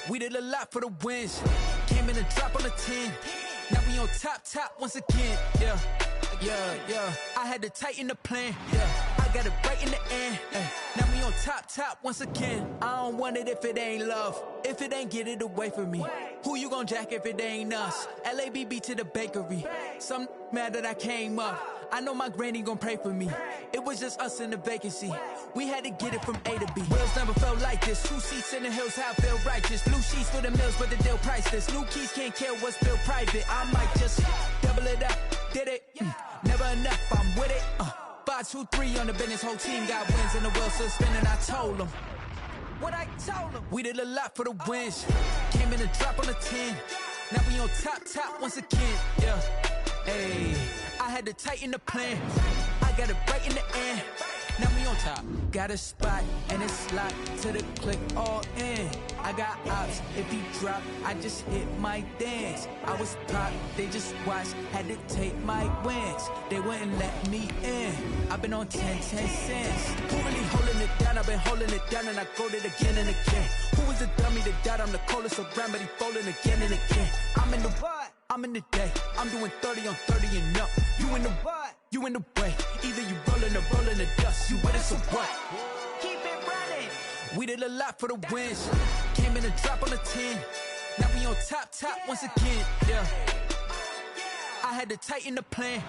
We did a lot for the wins. Came in and drop on the 10. Now we on top once again. Yeah. I had to tighten the plan. Yeah. I got it right in the end. Now we on top once again. I don't want it if it ain't love. If it ain't, get it away from me. Who you gon' jack if it ain't us? LABB to the bakery. Some mad that I came up. I know my granny gon' pray for me. It was just us in the vacancy. We had to get it from A to B. Wheels never felt like this. 2 seats in the hills, how I feel righteous. Blue sheets for the mills, but the deal priceless. New keys can't kill what's built private. I might just double it up. Did it? Never enough, I'm with it. 5, 2, 3 on the business. Whole team got wins and the wheels still spinning. I told them what I told them. We did a lot for the wins. Came in and drop on the 10. Now we on top once again. Yeah. Hey, I had to tighten the plan. I got it right in the end. Now we on top. Got a spot and it's locked to the click all in. I got ops. If he drop, I just hit my dance. I was pop, they just watched. Had to take my wins. They wouldn't let me in. I've been on 10 cents. Who really holding it down? I've been holding it down and I go it again and again. Who was the dummy that died? I'm the coldest around, but he falling again and again. I'm in the what? I'm in the day. I'm doing 30 on 30 and up. You in the what? You in the way. Either you rolling or rolling the dust. You with us or what? Keep it running. We did a lot for the wins. Came in and drop on the 10. Now we on top once again. Yeah. I had to tighten the plan.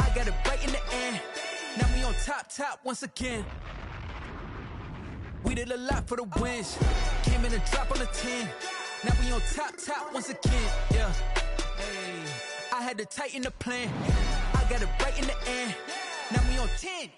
I got it right in the end. Now we on top once again. We did a lot for the wins. Came in and drop on the 10. Now we on top once again. Yeah. Hey, I had to tighten the plan. I got it right in the end. Now we on 10.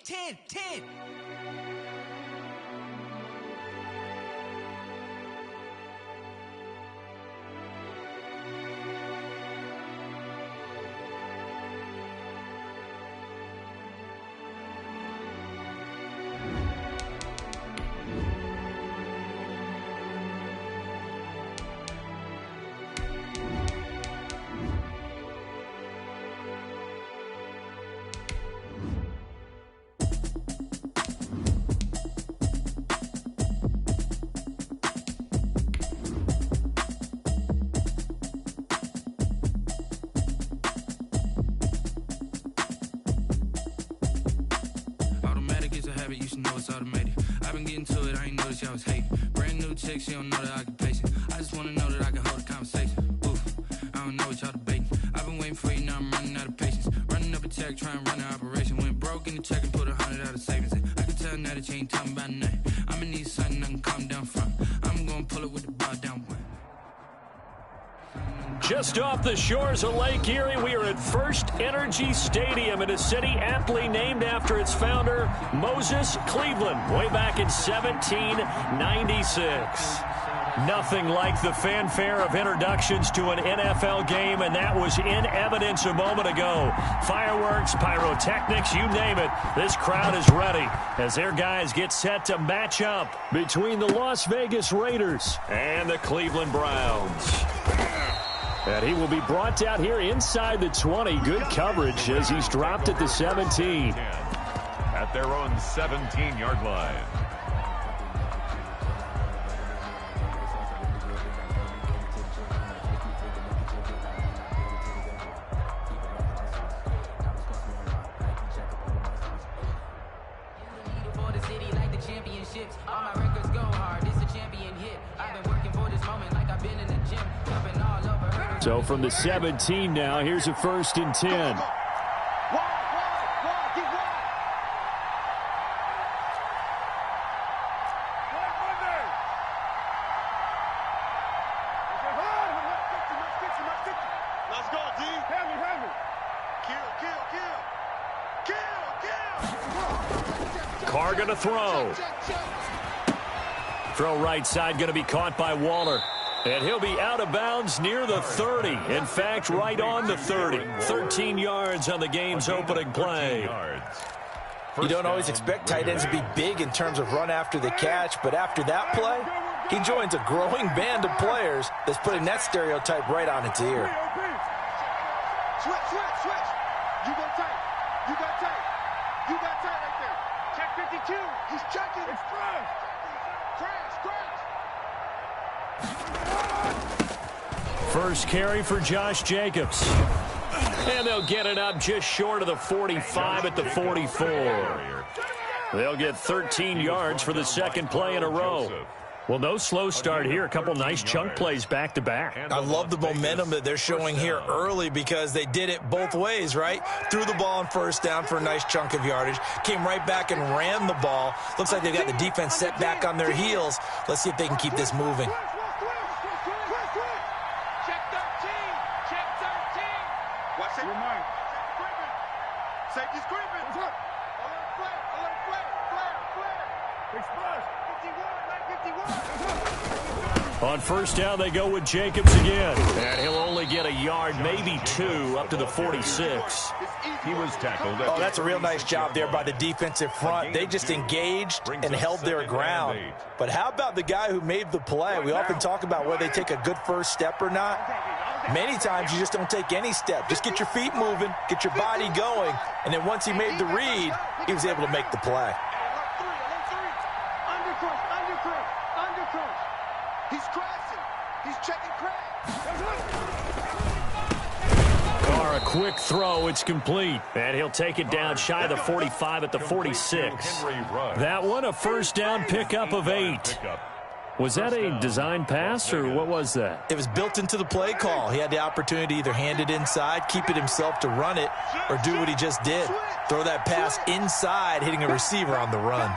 You should know it's automated. I've been getting to it, I ain't noticed y'all was hating. Brand new chick, she don't know the occupation. I just wanna know that I can hold a conversation. Oof, I don't know what y'all debating. I've been waiting for you, now I'm running out of patience. Running up a check, trying to run an operation. Went broke in the check and put 100 out of savings in. I can tell now that you ain't talking about nothing. I'ma need something I can calm down from. I'm gonna pull it with the bar down one. Just off the shores of Lake Erie, we are at First Energy Stadium in a city aptly named after its founder, Moses Cleveland, way back in 1796. Nothing like the fanfare of introductions to an NFL game, and that was in evidence a moment ago. Fireworks, pyrotechnics, you name it. This crowd is ready as their guys get set to match up between the Las Vegas Raiders and the Cleveland Browns. And he will be brought down here inside the 20. Good coverage as he's dropped at the 17. At their own 17-yard line. So from the 17 now, here's a 1st and 10. Let's go, D. Hammy. Kill. Carr going to throw. Throw right side going to be caught by Waller. And he'll be out of bounds near the 30. In fact, right on the 30. 13 yards on the game's opening play. You don't always expect tight ends to be big in terms of run after the catch, but after that play, he joins a growing band of players that's putting that stereotype right on its ear. Switch. You got tight. You got tight right there. Check 52. He's checking. It's crash. First carry for Josh Jacobs. And they'll get it up just short of the 45 at the 44. They'll get 13 yards for the second play in a row. Well, no slow start here. A couple nice chunk plays back-to-back. I love the momentum that they're showing here early because they did it both ways, right? Threw the ball on first down for a nice chunk of yardage. Came right back and ran the ball. Looks like they've got the defense set back on their heels. Let's see if they can keep this moving. Check 13. Check 13. Watch it. Safety screaming. Alert flare. Alert flare. Flare. Express. 51. On first down, they go with Jacobs again. And he'll only get a yard, maybe two, up to the 46. He was tackled. Oh, that's a real nice job there by the defensive front. They just engaged and held their ground. But how about the guy who made the play? We often talk about whether they take a good first step or not. Many times you just don't take any step. Just get your feet moving, get your body going, and then once he made the read, he was able to make the play. He's crashing. He's checking crash. Carr, a quick throw. It's complete. And he'll take it down shy of the 45 at the 46. That one, a first down pickup of 8. Was that a design pass, or what was that? It was built into the play call. He had the opportunity to either hand it inside, keep it himself to run it, or do what he just did. Throw that pass inside, hitting a receiver on the run.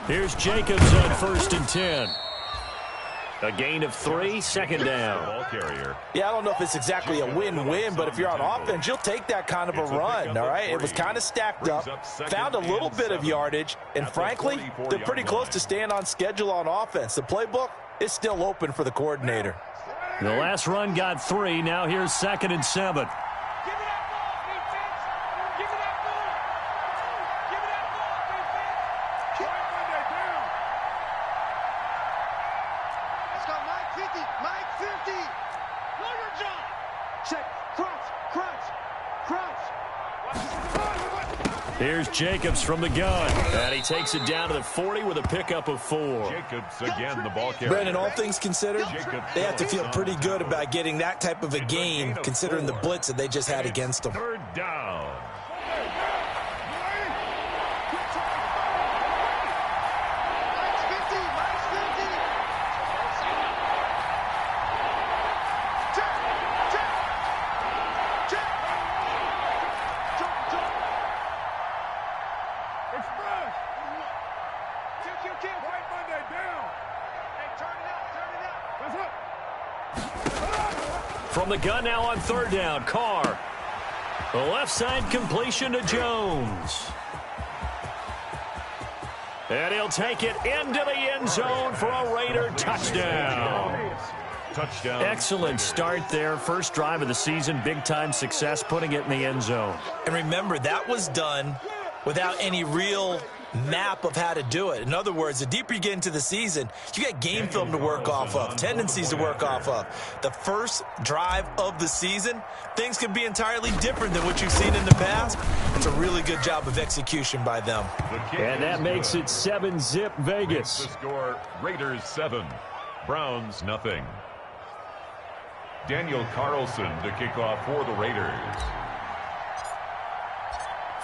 Here's Jacobs on first and 10. A gain of 3, second down. Yeah, I don't know if it's exactly a win-win, but if you're on offense, you'll take that kind of a run, all right? It was kind of stacked up, found a little bit of yardage, and frankly, they're pretty close to staying on schedule on offense. The playbook is still open for the coordinator. The last run got 3. Now here's second and 7. Here's Jacobs from the gun. And he takes it down to the 40 with a pickup of 4. Jacobs again, the ball carrier. Brandon, all things considered, they have to feel pretty good about getting that type of a gain, considering the blitz that they just had against them. Third down. From the gun now on third down, Carr. The left side completion to Jones. And he'll take it into the end zone for a Raider touchdown. Touchdown. Excellent start there. First drive of the season, big-time success, putting it in the end zone. And remember, that was done without any real map of how to do it. In other words, the deeper you get into the season, you got game film to work off of, tendencies to work off of. The first drive of the season, things can be entirely different than what you've seen in the past. It's a really good job of execution by them. And that makes it 7-zip Vegas. The score, Raiders 7, Browns nothing. Daniel Carlson to kick off for the Raiders.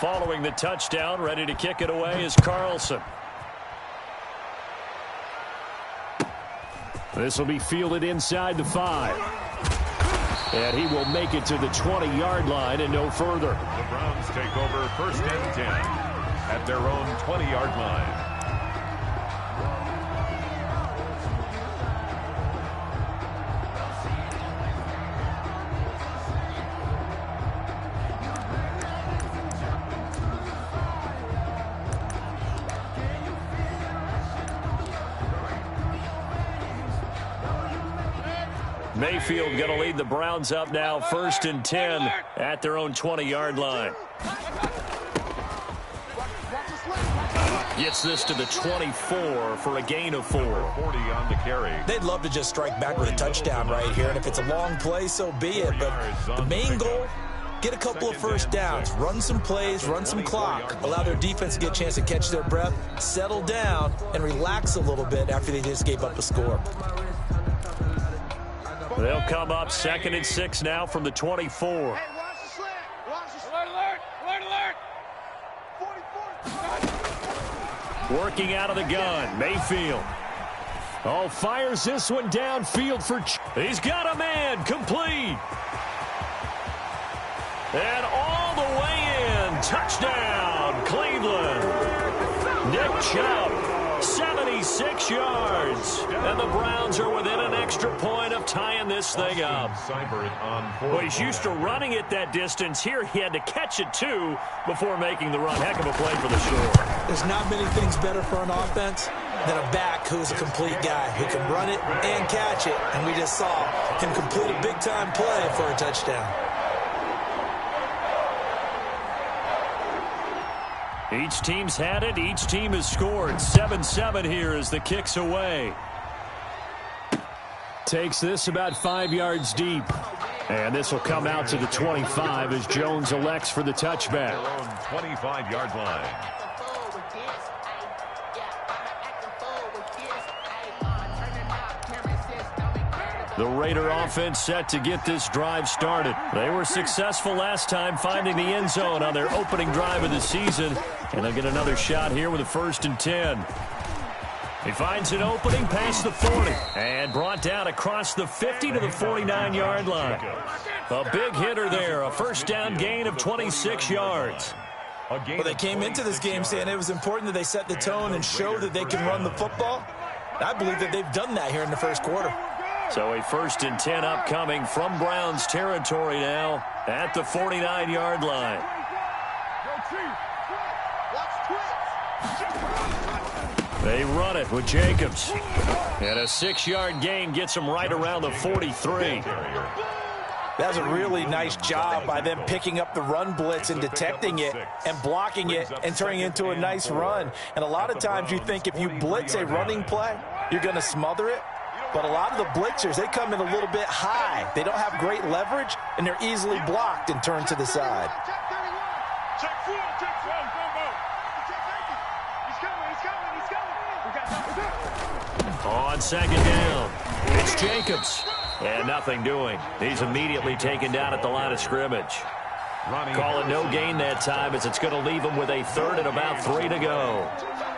Following the touchdown, ready to kick it away is Carlson. This will be fielded inside the 5. And he will make it to the 20-yard line and no further. The Browns take over first and 10 at their own 20-yard line. Mayfield going to lead the Browns up now, first and 10 at their own 20-yard line. Gets this to the 24 for a gain of 4. 40 on the carry. They'd love to just strike back with a touchdown right here, and if it's a long play, so be it. But the main goal, get a couple of first downs, run some plays, run some clock, allow their defense to get a chance to catch their breath, settle down, and relax a little bit after they just gave up a score. They'll come up 2nd and 6 now from the 24. Hey, watch the slant. Watch the slant. Alert, alert, alert, alert. 40. Working out of the gun, Mayfield. Oh, fires this one downfield for... He's got a man, complete. And all the way in, touchdown, Cleveland. Nick Chubb, 76 yards. And the Browns are within an extra point of tying this thing up. Well, he's used to running it that distance. Here he had to catch it, too, before making the run. Heck of a play for the score. There's not many things better for an offense than a back who's a complete guy who can run it and catch it. And we just saw him complete a big-time play for a touchdown. Each team's had it. Each team has scored. 7-7 here as the kick's away. Takes this about 5 yards deep. And this will come out to the 25 as Jones elects for the touchback. Their own 25-yard line. The Raider offense set to get this drive started. They were successful last time finding the end zone on their opening drive of the season. And they'll get another shot here with a 1st and 10. He finds an opening past the 40. And brought down across the 50 to the 49-yard line. A big hitter there. A first down gain of 26 yards. Well, they came into this game saying it was important that they set the tone and show that they can run the football. I believe that they've done that here in the first quarter. So a 1st and 10 upcoming from Browns territory now at the 49-yard line. They run it with Jacobs. And a 6-yard gain gets them right around the 43. That's a really nice job by them picking up the run blitz and detecting it and blocking it and turning it into a nice run. And a lot of times you think if you blitz a running play, you're going to smother it. But a lot of the blitzers, they come in a little bit high. They don't have great leverage, and they're easily blocked and turned to the side. On 2nd down, it's Jacobs. And nothing doing. He's immediately taken down at the line of scrimmage. Call it no gain that time as it's going to leave him with a 3rd and about 3 to go.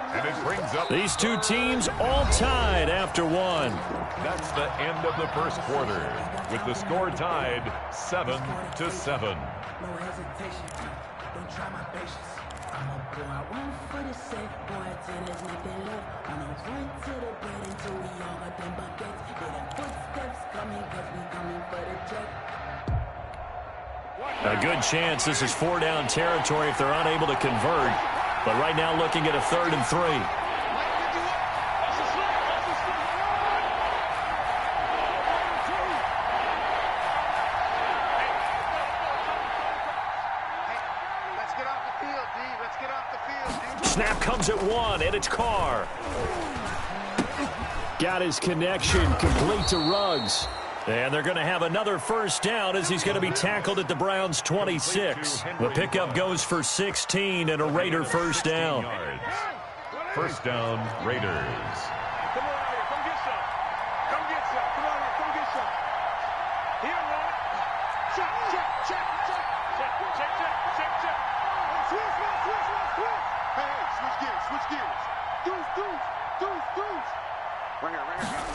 And it brings up... These two teams all tied after one. That's the end of the first quarter, with the score tied 7-7. No hesitation, don't try my patience. I'm gonna go out one for the safe boy till there's nothing left. I'm gonna run to the bed until we all got them buckets. Hear them footsteps coming, cause we coming for the check. A good chance this is 4-down territory if they're unable to convert. But right now looking at a 3rd and 3. Snap comes at 1, and it's Carr. Got his connection complete to Ruggs. And they're going to have another first down as he's going to be tackled at the Browns' 26. The pickup goes for 16 and a Raider first down. First down, Raiders. Come on out here. Come get some. Come get some. Come on out. Come get some. Here, Ron. Check, check, check, check. Check, check, check, check, check. Switch, switch, switch, switch, switch. Hey, hey, switch gears, switch gears. Deuce, deuce, deuce, deuce. Right here, right here.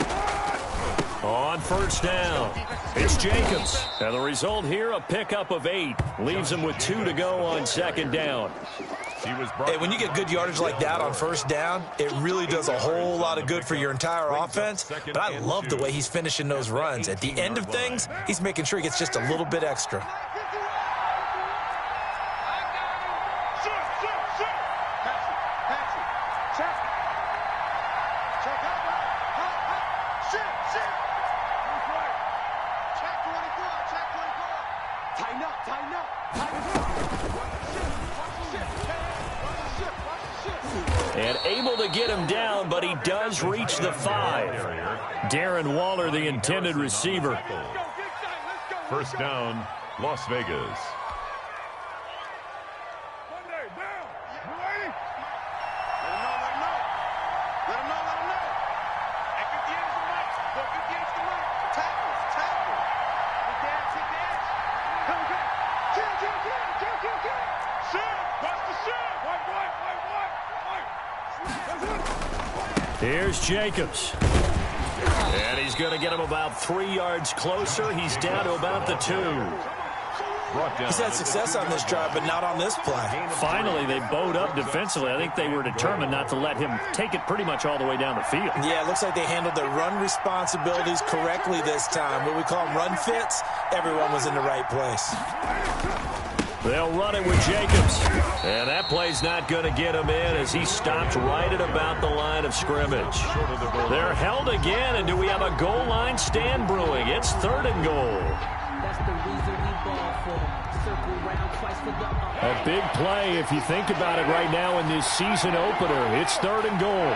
On first down, it's Jacobs. And the result here, a pickup of 8. Leaves him with 2 to go on 2nd down. Hey, when you get good yardage like that on first down, it really does a whole lot of good for your entire offense. But I love the way he's finishing those runs. At the end of things, he's making sure he gets just a little bit extra. And able to get him down, but he does reach the 5. Darren Waller, the intended receiver. First down, Las Vegas. Here's Jacobs. And he's going to get him about 3 yards closer. He's down to about the 2. He's had success on this drive, but not on this play. Finally, they bowed up defensively. I think they were determined not to let him take it pretty much all the way down the field. Yeah, it looks like they handled their run responsibilities correctly this time. What we call them run fits, everyone was in the right place. They'll run it with Jacobs. And that play's not going to get him in as he stopped right at about the line of scrimmage. They're held again, and do we have a goal line stand brewing? It's 3rd and goal. A big play if you think about it right now in this season opener. It's 3rd and goal.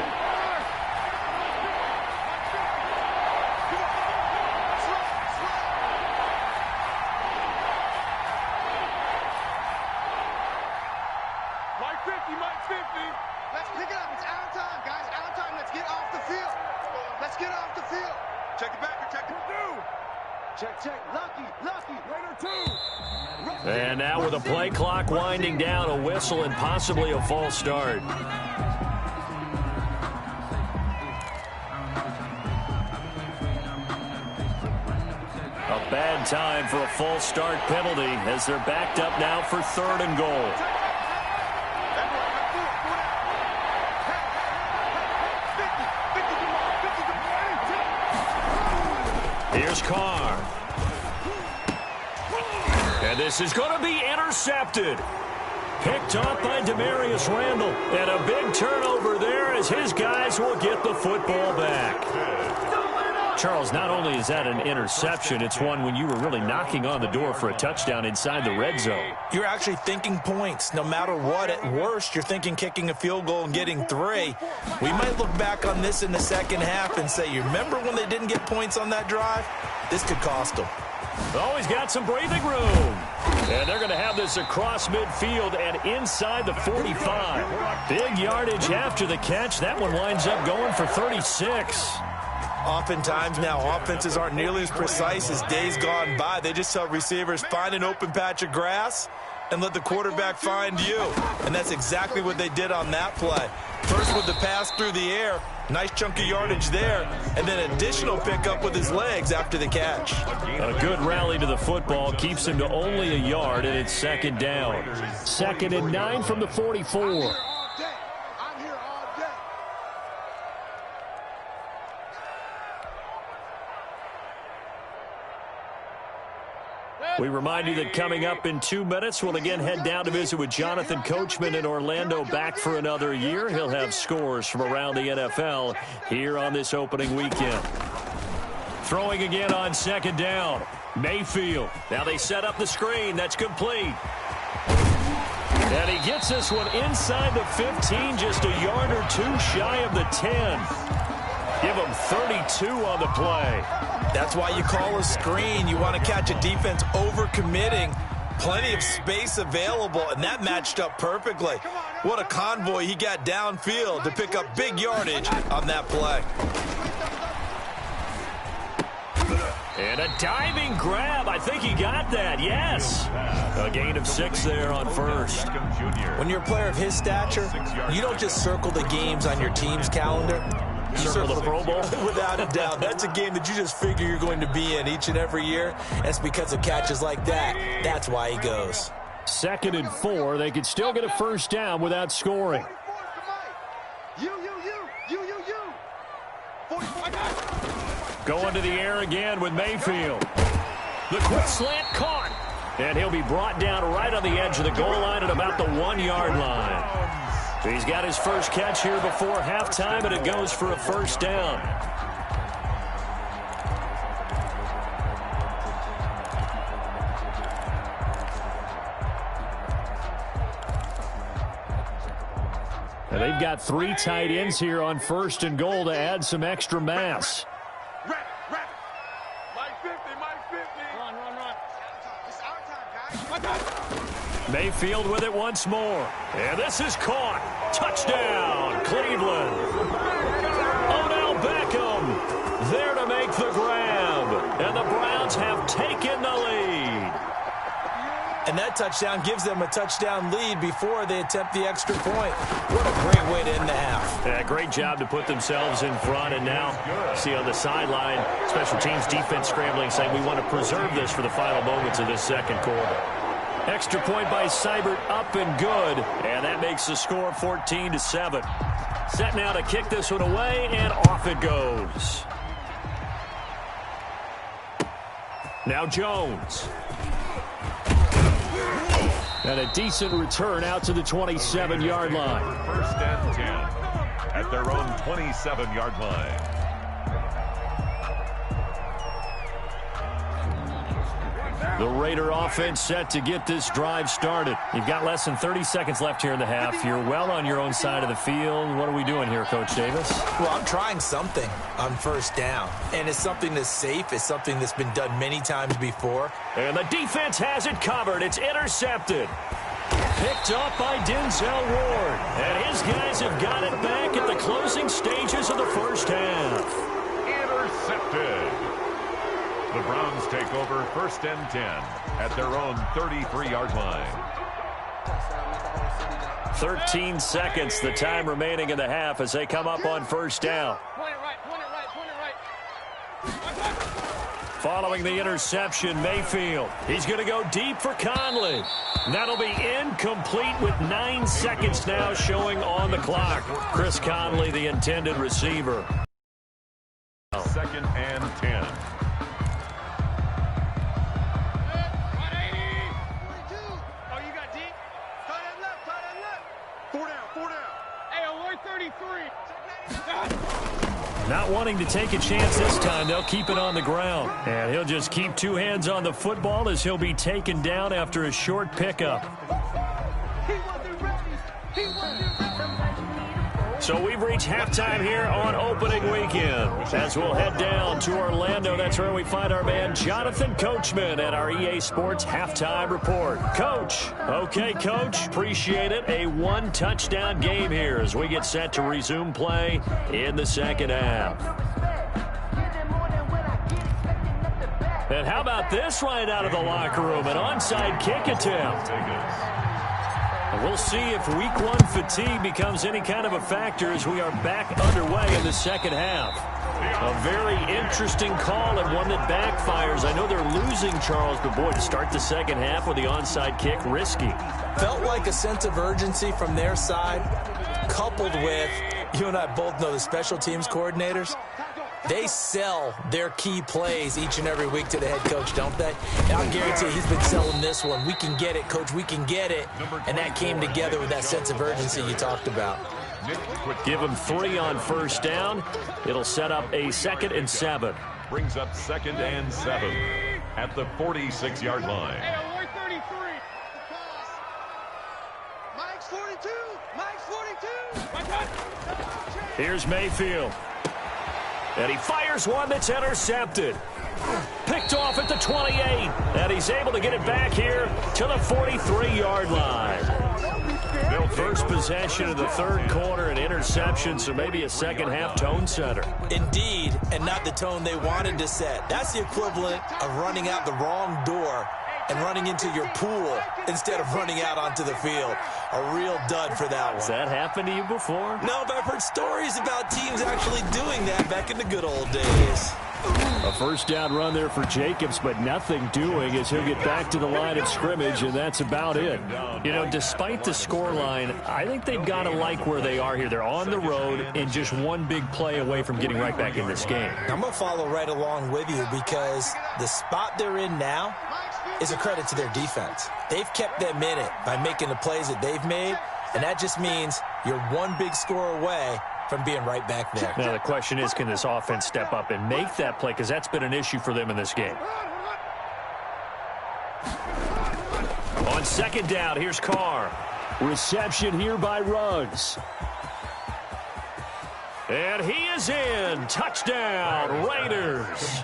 Let's pick it up. It's out of time, guys. Out of time. Let's get off the field. Let's get off the field. Check it back. Check it. Check. Lucky. Raider 2. And now with a play clock winding down, a whistle and possibly a false start. A bad time for a false start penalty as they're backed up now for 3rd and goal. Here's Carr. And this is going to be intercepted. Picked off by Demarius Randall. And a big turnover there as his guys will get the football back. Charles, not only is that an interception, it's one when you were really knocking on the door for a touchdown inside the red zone. You're actually thinking points. No matter what, at worst, you're thinking kicking a field goal and getting 3. We might look back on this in the second half and say, you remember when they didn't get points on that drive? This could cost them. Oh, he's got some breathing room. And they're going to have this across midfield and inside the 45. Big yardage after the catch. That one winds up going for 36. Oftentimes now, offenses aren't nearly as precise as days gone by. They just tell receivers, find an open patch of grass and let the quarterback find you. And that's exactly what they did on that play. First with the pass through the air, nice chunk of yardage there, and then additional pickup with his legs after the catch. A good rally to the football keeps him to only a yard, and it's 2nd down. 2nd and 9 from the 44. We remind you that coming up in 2 minutes, we'll again head down to visit with Jonathan Coachman in Orlando, back for another year. He'll have scores from around the NFL here on this opening weekend. Throwing again on 2nd down. Mayfield. Now they set up the screen. That's complete. And he gets this one inside the 15, just a yard or 2 shy of the 10. Give him 32 on the play. That's why you call a screen. You want to catch a defense over-committing. Plenty of space available, and that matched up perfectly. What a convoy he got downfield to pick up big yardage on that play. And a diving grab. I think he got that. Yes. A gain of 6 there on first. When you're a player of his stature, you don't just circle the games on your team's calendar. You circle the Pro Bowl? Without a doubt. That's a game that you just figure you're going to be in each and every year. That's because of catches like that. That's why he goes. 2nd and 4. They could still get a first down without scoring. Going to the air again with Mayfield. The quick slant caught. And he'll be brought down right on the edge of the goal line at about the 1-yard line. He's got his first catch here before halftime, and it goes for a first down. And they've got 3 tight ends here on 1st and goal to add some extra mass. Mayfield with it once more. And this is caught. Touchdown, Cleveland. Odell Beckham there to make the grab. And the Browns have taken the lead. And that touchdown gives them a touchdown lead before they attempt the extra point. What a great way to end the half. Yeah, great job to put themselves in front. And now, see on the sideline, special teams defense scrambling, saying we want to preserve this for the final moments of this second quarter. Extra point by Seibert, up and good. And that makes the score 14-7. Set now to kick this one away, and off it goes. Now Jones. And a decent return out to the 27-yard line. First and 10 at their own 27-yard line. The Raider offense set to get this drive started. You've got less than 30 seconds left here in the half. You're well on your own side of the field. What are we doing here, Coach Davis? Well, I'm trying something on first down. And it's something that's safe. It's something that's been done many times before. And the defense has it covered. It's intercepted. Picked up by Denzel Ward. And his guys have got it back at the closing stages of the first half. Intercepted. The Browns take over first and 10 at their own 33-yard line. 13 seconds, the time remaining in the half as they come up on first down. Following the interception, Mayfield. He's going to go deep for Conley. That'll be incomplete with 9 seconds now showing on the clock. Chris Conley, the intended receiver. Second and 10. Not wanting to take a chance this time, they'll keep it on the ground. And he'll just keep two hands on the football as he'll be taken down after a short pickup. So we've reached halftime here on opening weekend. As we'll head down to Orlando, that's where we find our man Jonathan Coachman at our EA Sports Halftime Report. Coach. Okay, Coach. Appreciate it. A one-touchdown game here as we get set to resume play in the second half. And how about this right out of the locker room? An onside kick attempt. We'll see if week one fatigue becomes any kind of a factor as we are back underway in the second half. A very interesting call and one that backfires. I know they're losing, Charles, but boy, to start the second half with the onside kick, risky. Felt like a sense of urgency from their side, coupled with, you and I both know the special teams coordinators. They sell their key plays each and every week to the head coach, don't they? And I'll guarantee you he's been selling this one. We can get it, Coach. We can get it. And that came together with that sense of urgency you talked about. Give him 3 on first down. It'll set up a 2nd and 7. Brings up 2nd and 7 at the 46-yard line. Mike's 42. Mike's 42. Here's Mayfield. And he fires one that's intercepted. Picked off at the 28. And he's able to get it back here to the 43-yard line. First possession of the third quarter, an interception, so maybe a second half tone setter. Indeed, and not the tone they wanted to set. That's the equivalent of running out the wrong door and running into your pool instead of running out onto the field. A real dud for that one. Has that happened to you before? No, but I've heard stories about teams actually doing that back in the good old days. A first down run there for Jacobs, but nothing doing as he'll get back to the line of scrimmage, and that's about it. You know, despite the scoreline, I think they've got to like where they are here. They're on the road and just one big play away from getting right back in this game. I'm going to follow right along with you because the spot they're in now is a credit to their defense. They've kept them in it by making the plays that they've made, and that just means you're one big score away from being right back there. Now the question is, can this offense step up and make that play? Because that's been an issue for them in this game. On second down, here's Carr. Reception here by Ruggs. And he is in. Touchdown, Raiders.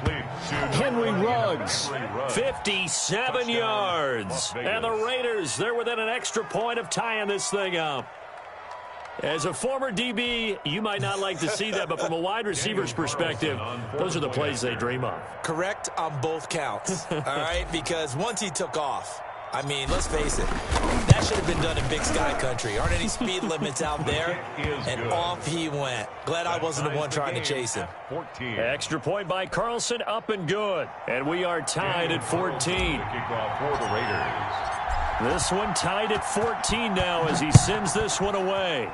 Henry Ruggs, 57 yards. And the Raiders, they're within an extra point of tying this thing up. As a former DB, you might not like to see that, but from a wide receiver's perspective, those are the plays they dream of. Correct on both counts, all right? Because once he took off, I mean, let's face it, that should have been done in Big Sky country. Aren't any speed limits out there? And off he went. Glad I wasn't the one trying to chase him. Extra point by Carlson, up and good. And we are tied at 14. Kickoff for the Raiders. This one tied at 14 now as he sends this one away.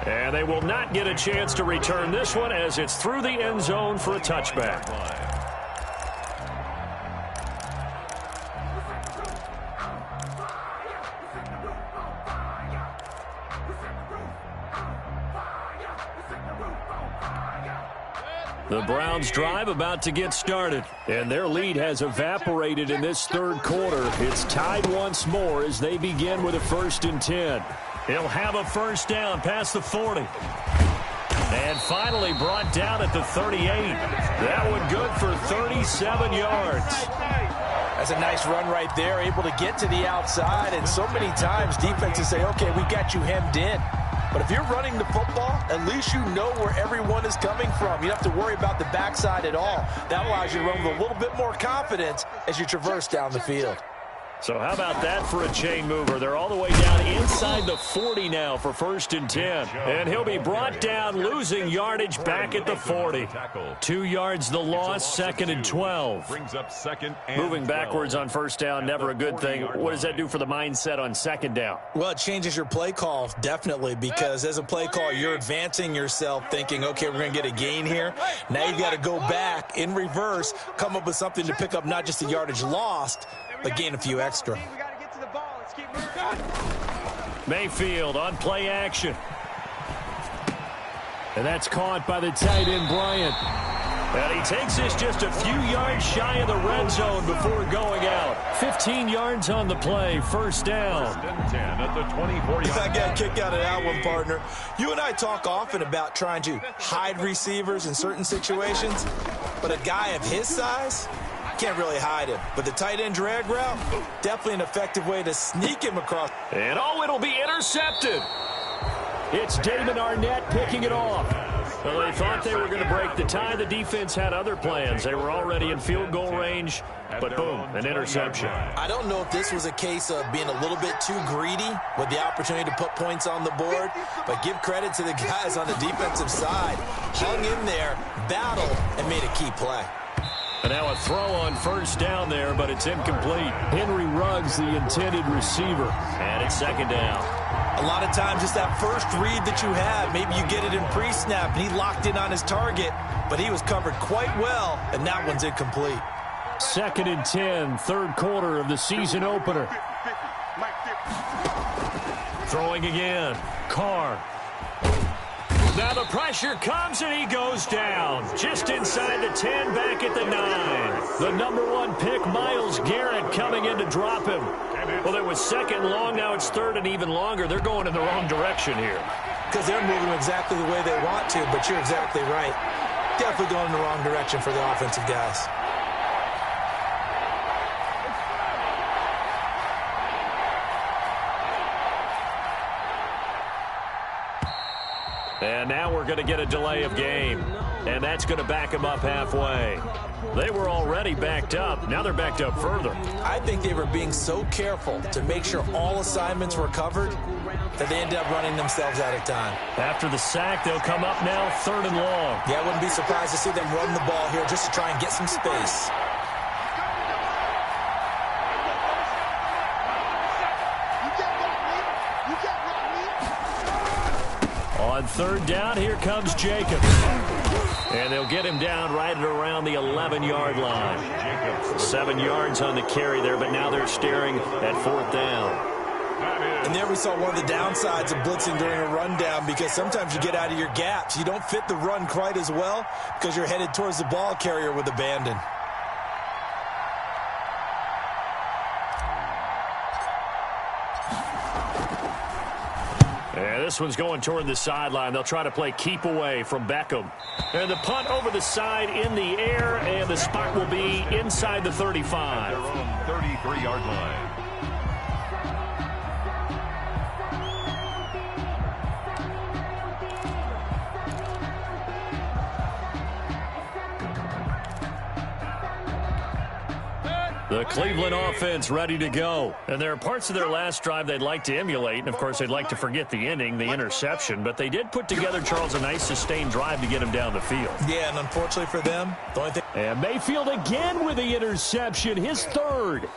And they will not get a chance to return this one as it's through the end zone for a touchback. The Browns drive about to get started, and their lead has evaporated in this third quarter. It's tied once more as they begin with a 1st and 10. He'll have a first down past the 40. And finally brought down at the 38. That one good for 37 yards. That's a nice run right there, able to get to the outside. And so many times defenses say, okay, we got you hemmed in. But if you're running the football, at least you know where everyone is coming from. You don't have to worry about the backside at all. That allows you to run with a little bit more confidence as you traverse down the field. So how about that for a chain mover? They're all the way down inside the 40 now for 1st and 10. And he'll be brought down, losing yardage back at the 40. 2 yards the loss, 2nd and 12. Brings up 2nd and Moving backwards on first down, never a good thing. What does that do for the mindset on 2nd down? Well, it changes your play call, definitely, because as a play call, you're advancing yourself thinking, okay, we're going to get a gain here. Now you've got to go back in reverse, come up with something to pick up not just the yardage lost, but gain a few extra. Mayfield on play action. And that's caught by the tight end, Bryant. And he takes this just a few yards shy of the red zone before going out. 15 yards on the play, 1st down. 1st and 10 at the 24-yard line. I got a kick out of that one, partner. You and I talk often about trying to hide receivers in certain situations, but a guy of his size can't really hide him. But the tight end drag route, definitely an effective way to sneak him across. And it'll be intercepted. It's Damon Arnett picking it off. Well, they thought they were going to break the tie. The defense had other plans. They were already in field goal range, but boom, an interception. I don't know if this was a case of being a little bit too greedy with the opportunity to put points on the board, but give credit to the guys on the defensive side. Hung in there, battled, and made a key play. And now a throw on 1st down there, but it's incomplete. Henry Ruggs, the intended receiver. And it's 2nd down. A lot of times it's that first read that you have. Maybe you get it in pre-snap, and he locked in on his target, but he was covered quite well, and that one's incomplete. 2nd and 10, 3rd quarter of the season opener. Throwing again. Carr. Now the pressure comes and he goes down. Just inside the 10, back at the 9. The number 1 pick, Myles Garrett, coming in to drop him. Well, it was 2nd long, now it's 3rd and even longer. They're going in the wrong direction here. Because they're moving exactly the way they want to, but you're exactly right. Definitely going in the wrong direction for the offensive guys. And now we're going to get a delay of game. And that's going to back them up halfway. They were already backed up. Now they're backed up further. I think they were being so careful to make sure all assignments were covered that they ended up running themselves out of time. After the sack, they'll come up now 3rd and long. Yeah, I wouldn't be surprised to see them run the ball here just to try and get some space. On 3rd down, here comes Jacobs. And they'll get him down right at around the 11-yard line. 7 yards on the carry there, but now they're staring at 4th down. And there we saw one of the downsides of blitzing during a rundown, because sometimes you get out of your gaps. You don't fit the run quite as well because you're headed towards the ball carrier with abandon. And this one's going toward the sideline. They'll try to play keep away from Beckham. And the punt over the side in the air, and the spot will be inside the 35. Their own 33-yard line. The Cleveland offense ready to go. And there are parts of their last drive they'd like to emulate. And, of course, they'd like to forget the inning, the interception. But they did put together, Charles, a nice sustained drive to get him down the field. Yeah, and unfortunately for them, the only thing... And Mayfield again with the interception, his third.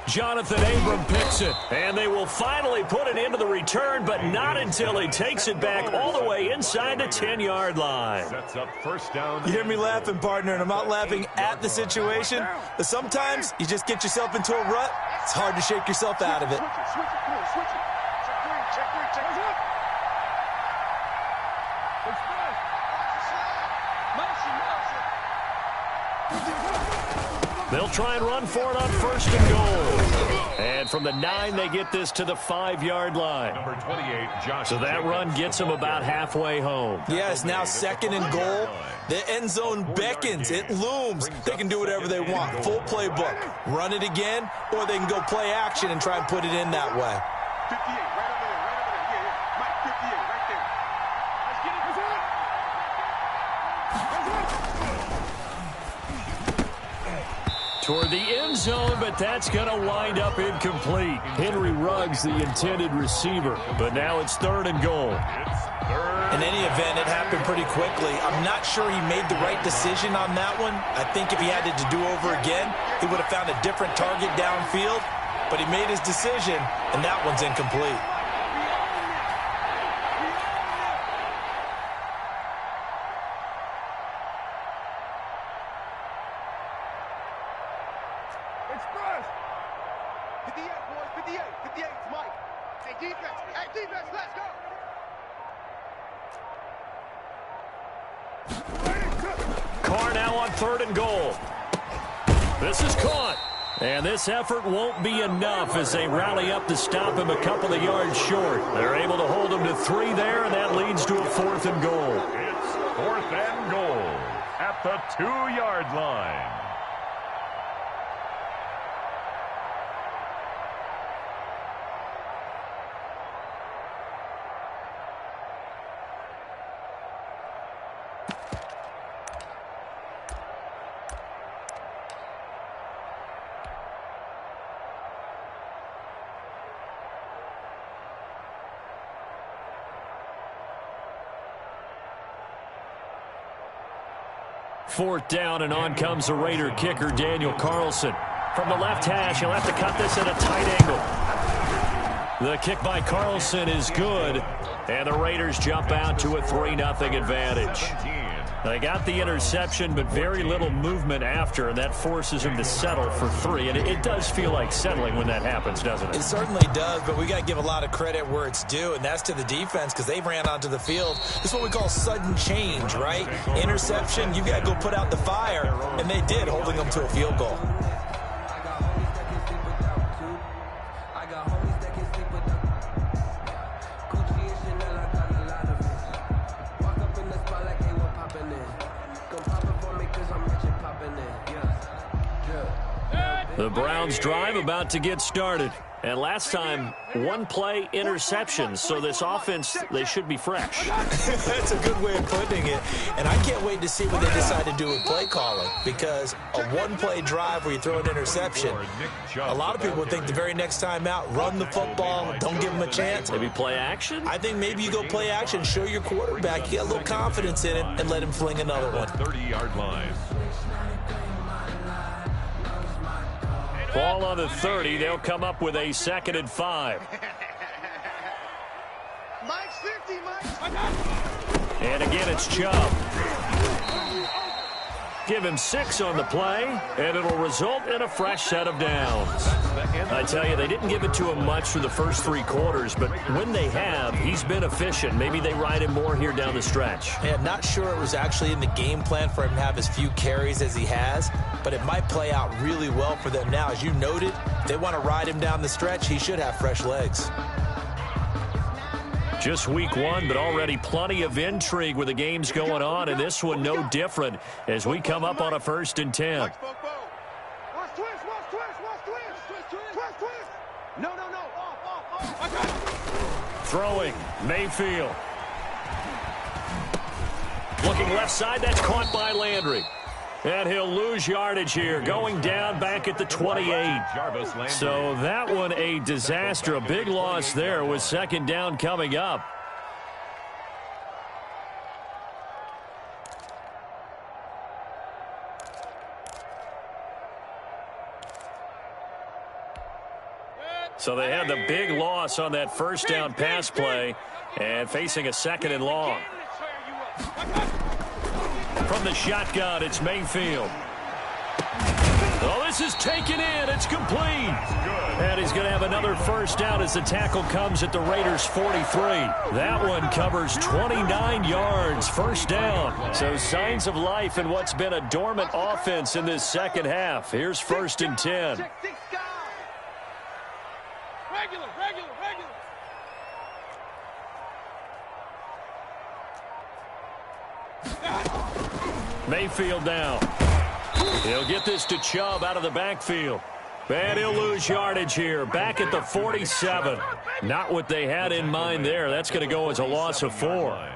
Jonathan Abram picks it, and they will finally put it into the return, but not until he takes it back all the way inside the 10-yard line. Sets up first down. You hear me laughing, partner, and I'm not laughing at the situation, but sometimes you just get yourself into a rut. It's hard to shake yourself out of it. They'll try and run for it on first and goal. And from the 9, they get this to the 5-yard line. Number 28, Josh. So that run gets them about halfway home. Yeah, it's now second and goal. The end zone beckons. It looms. They can do whatever they want. Full playbook. Run it again, or they can go play action and try and put it in that way. 58, right over there, right over there. Yeah. Mike, 58, right there. Let's get it. Toward the end zone, but that's going to wind up incomplete. Henry Ruggs, the intended receiver, but now it's third and goal. In any event, it happened pretty quickly. I'm not sure he made the right decision on that one. I think if he had to do over again, he would have found a different target downfield, but he made his decision, and that one's incomplete. Express. 58, boys, 58. 58, it's Mike. Hey, defense, let's go. Carr now on third and goal. This is caught. And this effort won't be enough as they rally up to stop him a couple of yards short. They're able to hold him to 3 there, and that leads to a fourth and goal. It's fourth and goal at the 2-yard line. Fourth down, and on comes the Raider kicker, Daniel Carlson. From the left hash, he'll have to cut this at a tight angle. The kick by Carlson is good, and the Raiders jump out to a 3-0 advantage. They got the interception, but very little movement after, and that forces them to settle for 3. And it does feel like settling when that happens, doesn't it? It certainly does, but we got to give a lot of credit where it's due, and that's to the defense because they ran onto the field. This is what we call sudden change, right? Interception, you got to go put out the fire, and they did, holding them to a field goal. The Browns drive about to get started. And last time, 1-play interception. So this offense, they should be fresh. That's a good way of putting it. And I can't wait to see what they decide to do with play calling. Because a 1-play drive where you throw an interception, a lot of people would think the very next time out, run the football, don't give them a chance. Maybe play action? I think maybe you go play action, show your quarterback, you get a little confidence in it, and let him fling another one. 30-yard line. Ball on the 30. They'll come up with a 2nd and 5. Mike's 50, Mike. And again, it's Chubb. Give him 6 on the play, and it'll result in a fresh set of downs. I tell you, they didn't give it to him much for the first 3 quarters, but when they have, he's been efficient. Maybe they ride him more here down the stretch. Yeah, not sure it was actually in the game plan for him to have as few carries as he has, but it might play out really well for them now. As you noted, if they want to ride him down the stretch, he should have fresh legs. Just week 1, but already plenty of intrigue with the games going on, and this one no different as we come up on a 1st and 10. Watch twist. No. Off. Throwing, Mayfield. Looking left side, that's caught by Landry. And he'll lose yardage here, going down back at the 28. So that one a disaster, a big loss there with second down coming up. So they had the big loss on that first down pass play and facing a second and long. From the shotgun, it's Mayfield. Oh, this is taken in. It's complete. And he's going to have another first down as the tackle comes at the Raiders' 43. That one covers 29 yards, first down. So signs of life in what's been a dormant offense in this second half. Here's 1st and 10. Mayfield down. He'll get this to Chubb out of the backfield. And he'll lose yardage here. Back at the 47. Not what they had in mind there. That's going to go as a loss of 4.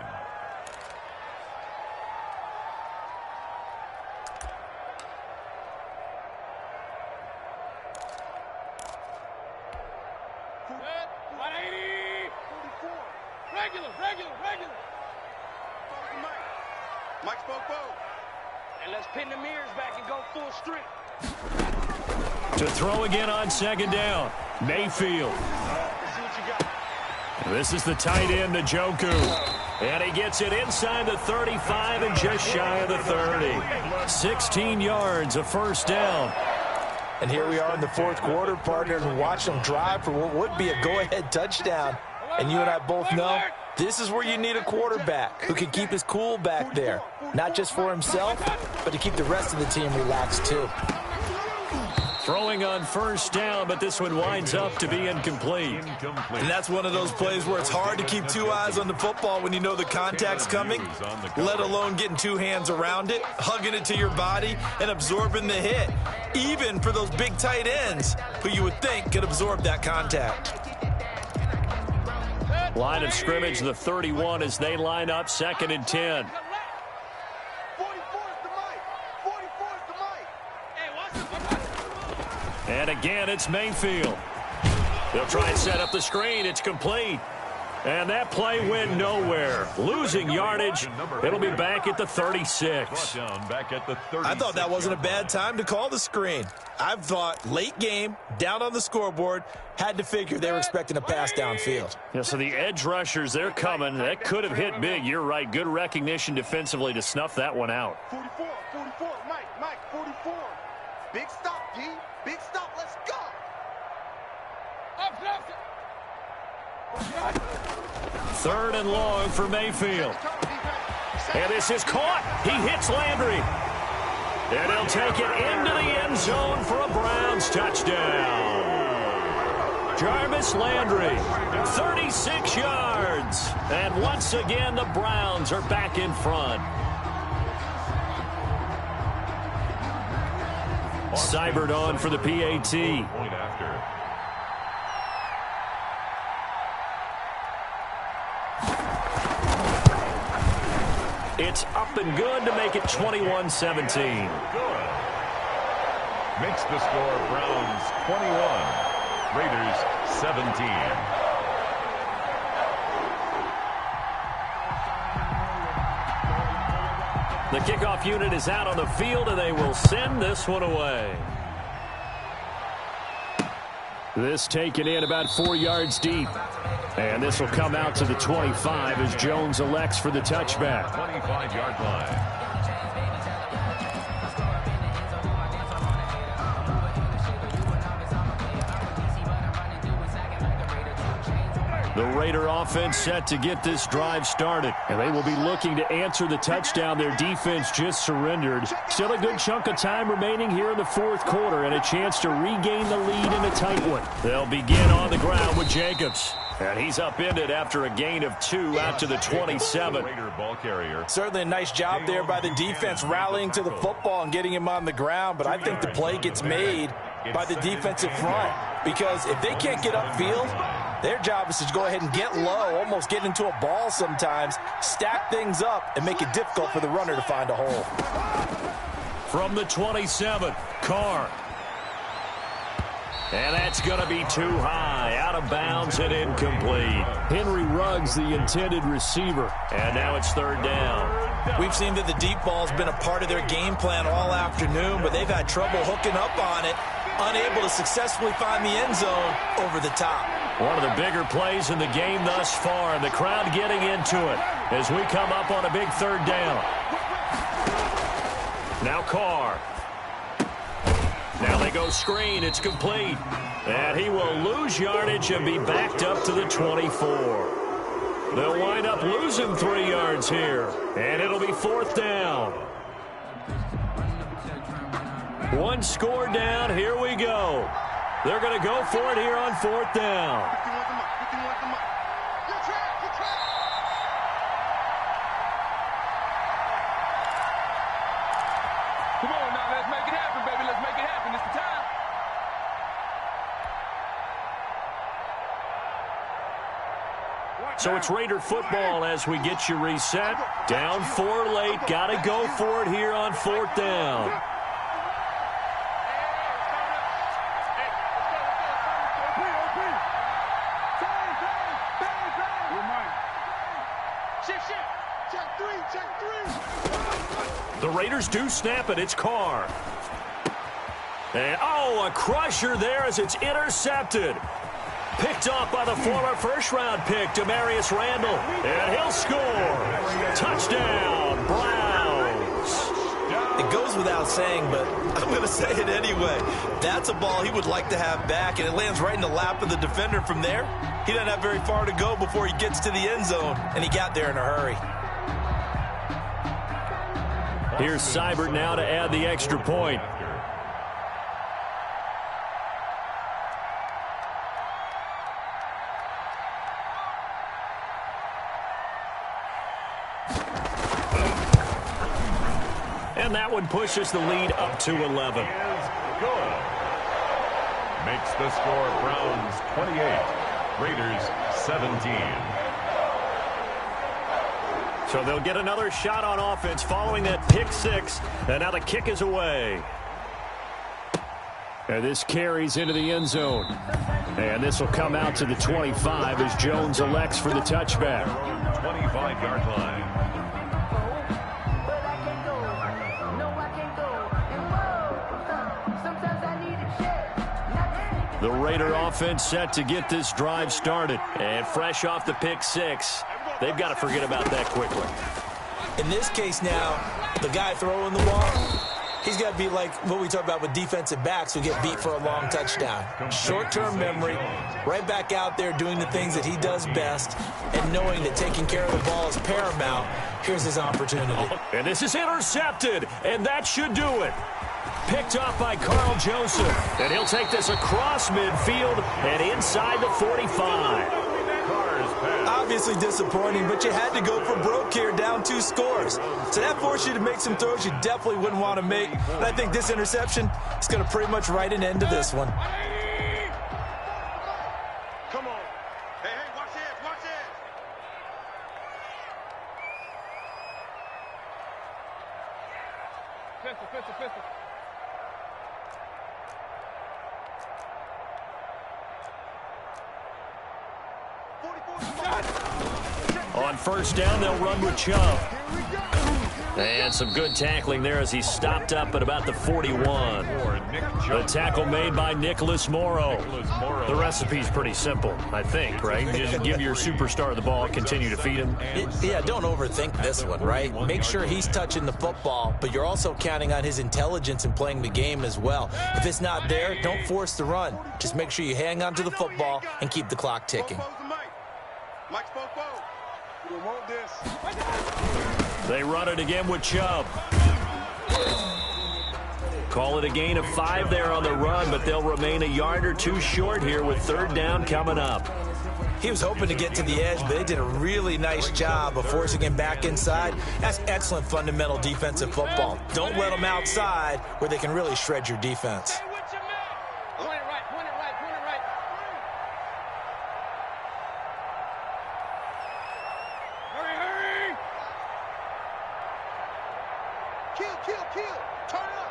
To throw again on second down. Mayfield. This is the tight end, Njoku. And he gets it inside the 35 and just shy of the 30. 16 yards, a first down. And here we are in the fourth quarter, partner, and watch them drive for what would be a go-ahead touchdown. And you and I both know this is where you need a quarterback who can keep his cool back there. Not just for himself, but to keep the rest of the team relaxed too. Throwing on first down, but this one winds up to be incomplete. And that's one of those plays where it's hard to keep two eyes on the football when you know the contact's coming, let alone getting two hands around it, hugging it to your body, and absorbing the hit, even for those big tight ends who you would think could absorb that contact. Line of scrimmage, the 31 as they line up, 2nd and 10. And again, it's Mayfield. They'll try and set up the screen. It's complete. And that play went nowhere. Losing yardage. It'll be back at the 36. I thought that wasn't a bad time to call the screen. I've thought late game, down on the scoreboard, had to figure they were expecting a pass downfield. Yeah, so the edge rushers, they're coming. That could have hit big. You're right. Good recognition defensively to snuff that one out. 44, Mike, 44. Big stop, D. Big stop. Let's go. Third and long for Mayfield. And this is caught. He hits Landry. And he'll take it into the end zone for a Browns touchdown. Jarvis Landry, 36 yards. And once again, the Browns are back in front. Seibert on for the PAT. It's up and good to make it 21-17. Makes the score Browns 21, Raiders 17. The kickoff unit is out on the field, and they will send this one away. This taken in about 4 yards deep. And this will come out to the 25 as Jones elects for the touchback. 25-yard line. The Raider offense set to get this drive started. And they will be looking to answer the touchdown their defense just surrendered. Still a good chunk of time remaining here in the fourth quarter and a chance to regain the lead in a tight one. They'll begin on the ground with Jacobs. And he's upended after a gain of 2 out to the 27. Certainly a nice job there by the defense rallying to the football and getting him on the ground. But I think the play gets made by the defensive front. Because if they can't get upfield, their job is to go ahead and get low, almost get into a ball sometimes, stack things up, and make it difficult for the runner to find a hole. From the 27, Carr. And that's going to be too high, out of bounds and incomplete. Henry Ruggs, the intended receiver, and now it's third down. We've seen that the deep ball's been a part of their game plan all afternoon, but they've had trouble hooking up on it, unable to successfully find the end zone over the top. One of the bigger plays in the game thus far, and the crowd getting into it as we come up on a big third down. Now Carr. Now they go screen. It's complete. And he will lose yardage and be backed up to the 24. They'll wind up losing 3 yards here. And it'll be fourth down. One score down. Here we go. They're going to go for it here on fourth down. Come on now, let's make it happen, baby. Let's make it happen. It's the time. So it's Raider football as we get you reset. Down 4 late. Got to go for it here on fourth down. The Raiders do snap it. It's Carr. And, a crusher there as it's intercepted. Picked off by the former first-round pick, Demarius Randall. And he'll score. Touchdown, Browns. It goes without saying, but I'm going to say it anyway. That's a ball he would like to have back, and it lands right in the lap of the defender from there. He doesn't have very far to go before he gets to the end zone, and he got there in a hurry. Here's Seibert now to add the extra point. And that one pushes the lead up to 11. Good. Makes the score Browns 28, Raiders 17. So they'll get another shot on offense following that pick six. And now the kick is away. And this carries into the end zone. And this will come out to the 25 as Jones elects for the touchback. 25-yard line. The Raider offense set to get this drive started. And fresh off the pick six, they've got to forget about that quickly. In this case now, the guy throwing the ball, he's got to be like what we talk about with defensive backs who get beat for a long touchdown. Short-term memory, right back out there doing the things that he does best, and knowing that taking care of the ball is paramount. Here's his opportunity. And this is intercepted, and that should do it. Picked off by Carl Joseph, and he'll take this across midfield and inside the 45. Obviously disappointing, but you had to go for broke here, down 2 scores. So that forced you to make some throws you definitely wouldn't want to make. And I think this interception is going to pretty much write an end to this one. Come on. Hey, watch it, watch it. Pistol. On first down, they'll run with Chubb. And some good tackling there as he stopped up at about the 41. The tackle made by Nicholas Morrow. The recipe's pretty simple, I think, right? Just give your superstar the ball, continue to feed him. Yeah, don't overthink this one, right? Make sure he's touching the football, but you're also counting on his intelligence in playing the game as well. If it's not there, don't force the run. Just make sure you hang on to the football and keep the clock ticking. Mike's Popo. We want this. They run it again with Chubb. Call it a gain of 5 there on the run, but they'll remain a yard or 2 short here with third down coming up. He was hoping to get to the edge, but they did a really nice job of forcing him back inside. That's excellent fundamental defensive football. Don't let them outside where they can really shred your defense. Point it right. Hurry. Kill. Turn up.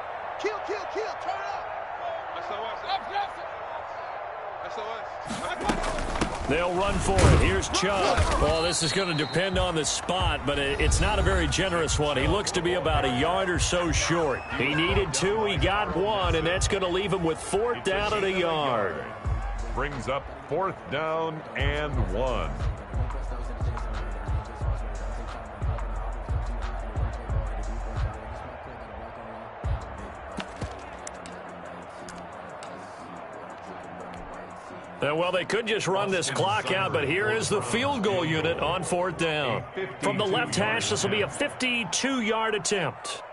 They'll run for it. Here's Chubb. Well, this is going to depend on the spot, but it's not a very generous one. He looks to be about a yard or so short. He needed 2. He got 1, and that's going to leave him with 4th down and a yard. Brings up 4th down and 1. Well, they could just run this clock out, but here is the field goal unit on 4th down. From the left hash, this will be a 52-yard attempt.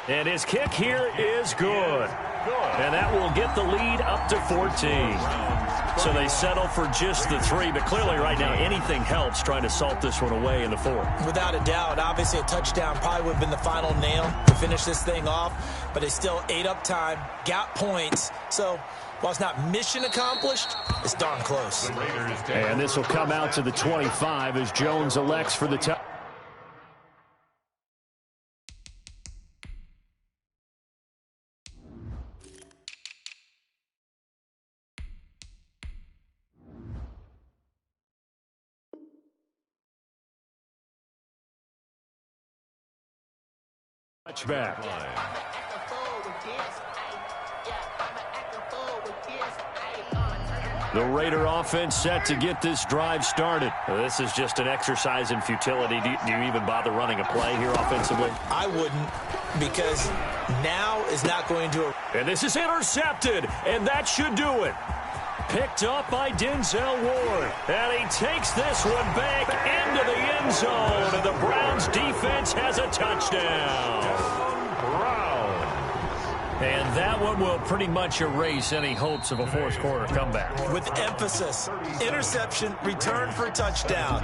And his kick here is good. And that will get the lead up to 14. So they settle for just the 3, but clearly right now anything helps trying to salt this one away in the 4th. Without a doubt, obviously a touchdown probably would have been the final nail to finish this thing off, but they still ate up time, got points. So while it's not mission accomplished, it's darn close. And this will come out to the 25 as Jones elects for the touchdown. Touchback. The Raider offense set to get this drive started. This is just an exercise in futility. Do you even bother running a play here offensively? I wouldn't, because now is not going to... And this is intercepted, and that should do it. Picked up by Denzel Ward. And he takes this one back into the end zone. And the Browns defense has a touchdown. And that one will pretty much erase any hopes of a fourth quarter comeback. With emphasis, interception, return for a touchdown.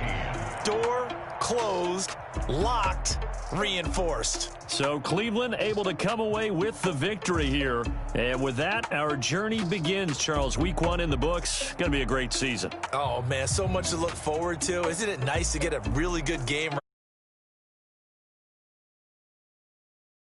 Door closed, locked, reinforced. So Cleveland able to come away with the victory here. And with that, our journey begins, Charles. Week 1 in the books. Going to be a great season. Oh, man, so much to look forward to. Isn't it nice to get a really good game?